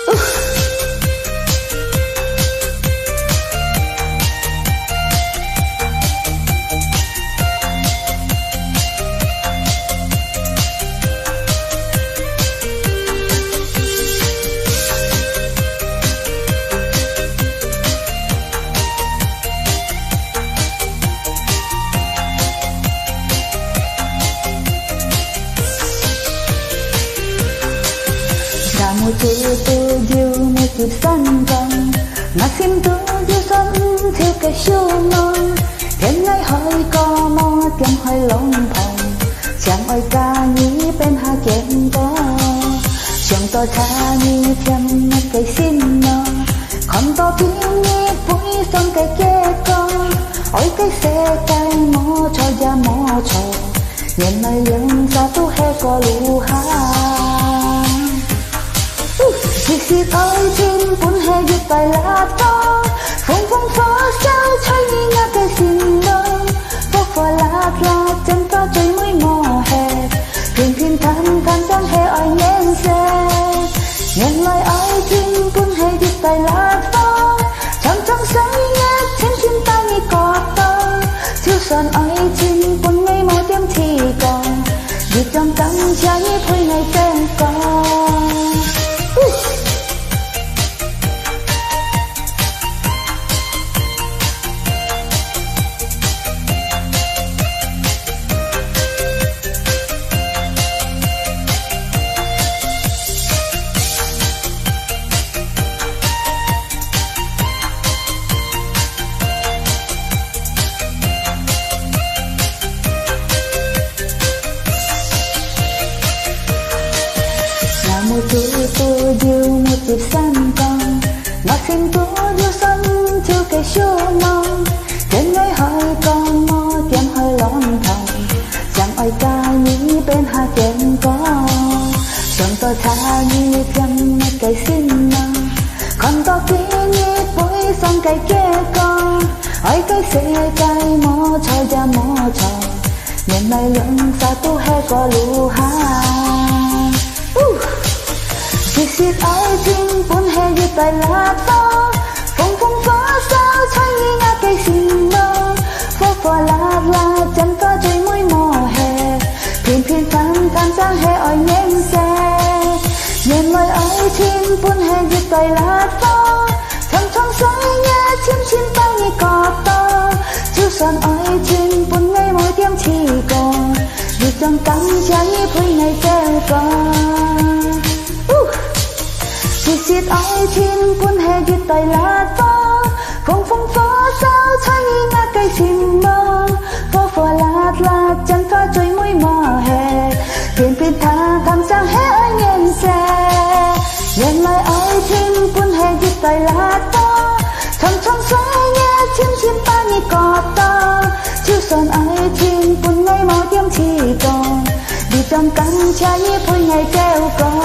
Một chiều tôi yêu một chiều xanh vàng, maxim tôi yêu xanh theo cái show non. Em ngay hơi co mò tiếng hơi lòng thòng, chẳng ai ca nghĩ bên hai chén có. Chẳng tôi tha như thêm một cái xin nó, còn tôi tiếng nghe vui xong cái kia con. Ôi cái xe tay mò cho ra mò cho, nhìn này lần ra tôi hay có lũ ha. Xịt ơi trên cuốn hè viết bài là to, phong phong phó sao chơi như ngã cái xin đâu. Phố phò lạc chân ta chơi mới mò hè, phiền phiền than than trăng hè oi nén xe. Nhận lời ơi trên cuốn hè viết bài là to, trong trong say ngát trên chim ta như cọt tơ. Chiều xuân ơi trên cuốn ngày màu tiêm thì còn, vì trong căng trái thôi ngày tên còn. Một chiều tôi yêu một chiều xanh vàng, maxim tôi yêu xanh theo cái show non. Trên ngày hơi con mò tiếng hơi lòng thòng, chẳng ai ca nghĩ bên hai chén có. Chẳng tôi tha như thêm một cái xin nó, còn tôi tiếng nghe vui xong cái kia con. Ôi cái xe tay mò cho ra mò cho, nhìn này lần xa tôi hay có lũ ha. Xịt ơi trên cuốn hè viết bài là to, phong phong phó sao chơi như ngã cây xin đâu. Phố phò lạc chân ta chơi mới mò hè, phiền phiền than than trăng hè oi nén xe. Nhìn lời ơi trên cuốn hè viết bài là to, trong trong say ngã chim chim ta như cọt tơ. Chiều xuân ơi trên cuốn ngày môi tiêm chỉ còn, vì trong căng trái vui ngày treo còn. Xịt ơi trên cuốn hè viết bài là to, phong phong phó sao chơi như ngã cây xin mơ. Phố phò lạc chân ta chơi mới mò hè, phiền phiền tha tham sang hè ơi nén xe. Nhìn lời ơi trên cuốn hè viết bài là to, trong trong say nghe chim chim ta như cọt tơ. Chiều xuân ơi trên cuốn ngày màu tiêm chỉ còn, vì trong căng trái vui ngày treo còn.